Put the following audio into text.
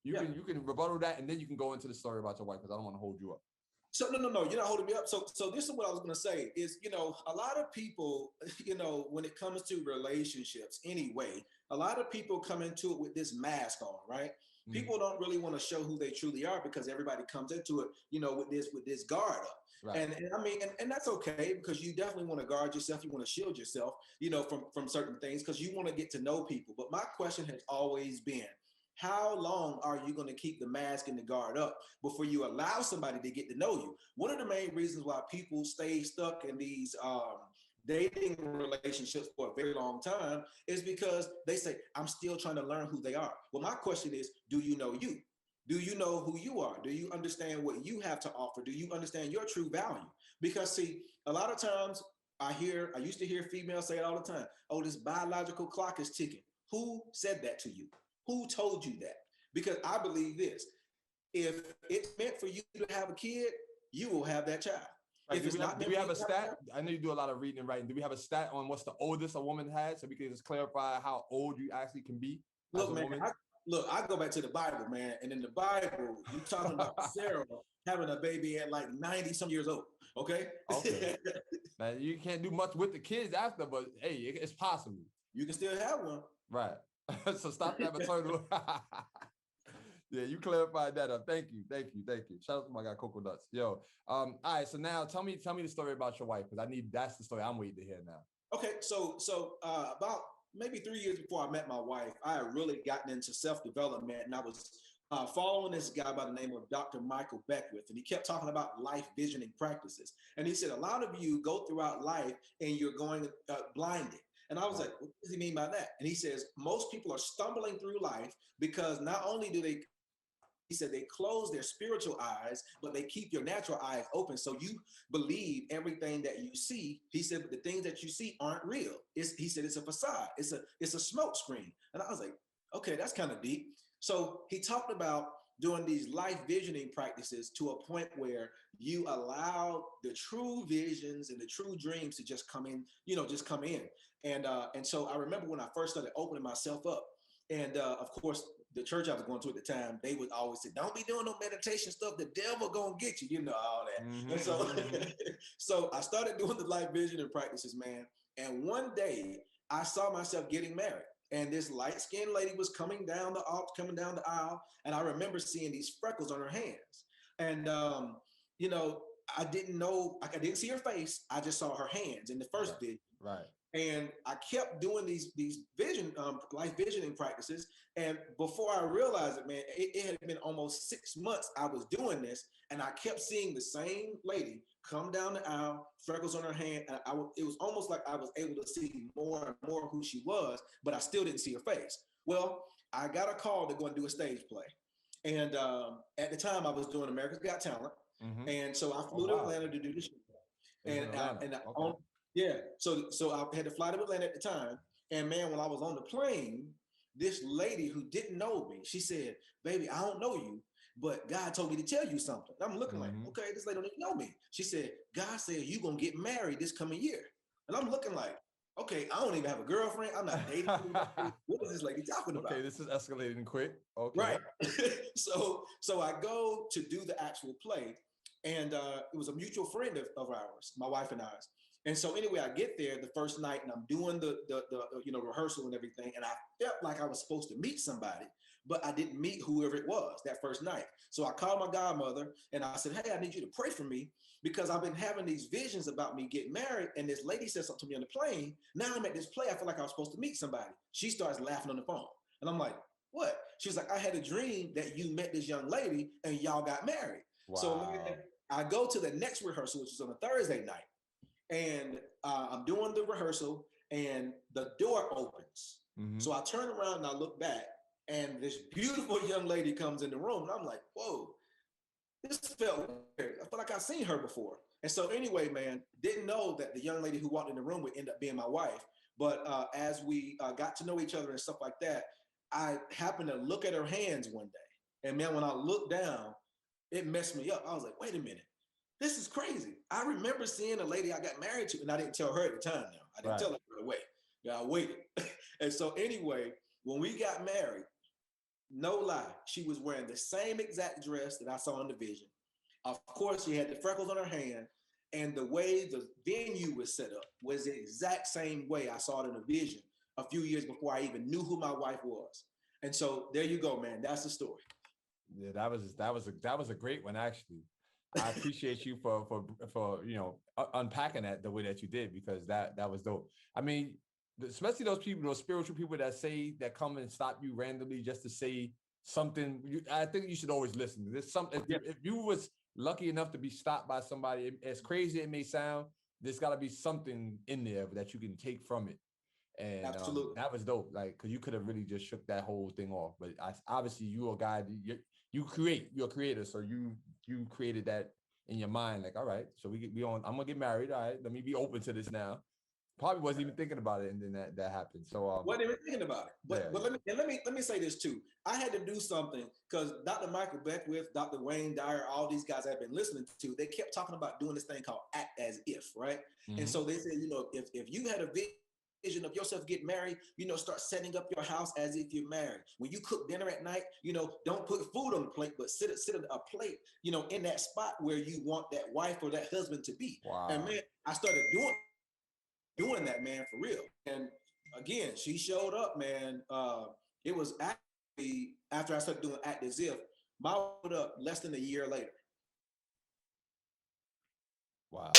You can rebuttal that, and then you can go into the story about your wife, because I don't want to hold you up. So no, you're not holding me up. So this is what I was going to say is, you know, a lot of people, you know, when it comes to relationships anyway, a lot of people come into it with this mask on, right? Mm-hmm. People don't really want to show who they truly are, because everybody comes into it, you know, with this guard up. Right. And I mean, and that's okay, because you definitely want to guard yourself. You want to shield yourself, you know, from certain things, because you want to get to know people. But my question has always been, how long are you going to keep the mask and the guard up before you allow somebody to get to know you? One of the main reasons why people stay stuck in these dating relationships for a very long time is because they say, I'm still trying to learn who they are. Well, my question is, do you know you? Do you know who you are? Do you understand what you have to offer? Do you understand your true value? Because see, a lot of times I used to hear females say it all the time. Oh, this biological clock is ticking. Who said that to you? Who told you that? Because I believe this: if it's meant for you to have a kid, you will have that child. Right. Do we have a stat? I know you do a lot of reading and writing. Do we have a stat on what's the oldest a woman has, so we can just clarify how old you actually can be? Look, man, I go back to the Bible, man, and in the Bible, you're talking about Sarah having a baby at like 90 some years old. Okay. Man, you can't do much with the kids after, but hey, it's possible. You can still have one. Right. So stop that maternal. Yeah, you clarified that up. Thank you. Shout out to my guy Coco Nuts. Yo. All right. So now tell me the story about your wife, because that's the story I'm waiting to hear now. Okay. So about maybe 3 years before I met my wife, I had really gotten into self-development, and I was following this guy by the name of Dr. Michael Beckwith, and he kept talking about life visioning practices. And he said, a lot of you go throughout life and you're going blinded. And I was like, what does he mean by that? And he says, most people are stumbling through life because not only do he said they close their spiritual eyes, but they keep your natural eyes open. So you believe everything that you see. He said, but the things that you see aren't real. He said, it's a facade. It's a smoke screen. And I was like, okay, that's kind of deep. So he talked about doing these life visioning practices to a point where you allow the true visions and the true dreams to just come in, And so I remember when I first started opening myself up, and of course, the church I was going to at the time, they would always say, don't be doing no meditation stuff. The devil gonna get you, all that. Mm-hmm. And so, so I started doing the life visioning practices, man. And one day I saw myself getting married. And this light-skinned lady was coming down the aisle, and I remember seeing these freckles on her hands. And I didn't see her face. I just saw her hands in the first vision. Right. And I kept doing these life visioning practices. And before I realized it, man, it had been almost 6 months I was doing this, and I kept seeing the same lady come down the aisle, freckles on her hand. And it was almost like I was able to see more and more who she was, but I still didn't see her face. Well, I got a call to go and do a stage play. And at the time I was doing America's Got Talent. Mm-hmm. And so I flew to Atlanta to do the show. So I had to fly to Atlanta at the time. And man, when I was on the plane, this lady who didn't know me, she said, baby, I don't know you, but God told me to tell you something. And I'm looking like, okay, this lady don't even know me. She said, God said you're going to get married this coming year. And I'm looking like, okay, I don't even have a girlfriend. I'm not dating anybody. What is this lady talking about? Okay, this is escalating quick. Okay. Right. So I go to do the actual play, and it was a mutual friend of ours, my wife and I's. And so anyway, I get there the first night, and I'm doing the rehearsal and everything. And I felt like I was supposed to meet somebody, but I didn't meet whoever it was that first night. So I called my godmother and I said, hey, I need you to pray for me, because I've been having these visions about me getting married. And this lady said something to me on the plane. Now I'm at this play. I feel like I was supposed to meet somebody. She starts laughing on the phone. And I'm like, what? She was like, I had a dream that you met this young lady and y'all got married. Wow. So I go to the next rehearsal, which was on a Thursday night. And I'm doing the rehearsal, and the door opens. Mm-hmm. So I turn around and I look back, and this beautiful young lady comes in the room. And I'm like, whoa, this felt weird. I felt like I've seen her before. And so anyway, man, didn't know that the young lady who walked in the room would end up being my wife. But as we got to know each other and stuff like that, I happened to look at her hands one day. And man, when I looked down, it messed me up. I was like, wait a minute. This is crazy. I remember seeing a lady I got married to, and I didn't tell her at the time now. I didn't tell her right away. Yeah, I waited. And so anyway, when we got married, no lie, she was wearing the same exact dress that I saw in the vision. Of course, she had the freckles on her hand, and the way the venue was set up was the exact same way I saw it in the vision a few years before I even knew who my wife was. And so there you go, man. That's the story. Yeah, that was a great one actually. I appreciate you for unpacking that the way that you did, because that was dope. I mean, especially those people, those spiritual people that come and stop you randomly just to say something. I think you should always listen. There's some if you was lucky enough to be stopped by somebody, as crazy it may sound, there's got to be something in there that you can take from it. And Absolutely. that was dope, like, because you could have really just shook that whole thing off. But obviously you're a guy, you're a creator, so you created that in your mind, like, all right, so we on, I'm gonna get married, all right, let me be open to this now. Probably wasn't even thinking about it, and then that happened. So Wasn't even thinking about it. But yeah, but let me say this too. I had to do something because Dr. Michael Beckwith, Dr. Wayne Dyer, all these guys I've been listening to, they kept talking about doing this thing called act as if, right? And so they said, if you had a vision of yourself getting married, start setting up your house as if you're married. When you cook dinner at night, don't put food on the plate, but sit at a plate, in that spot where you want that wife or that husband to be. wow. And man, I started doing that, man, for real. And again, she showed up, man. It was actually after I started doing act as if, my showed up less than a year later. Wow.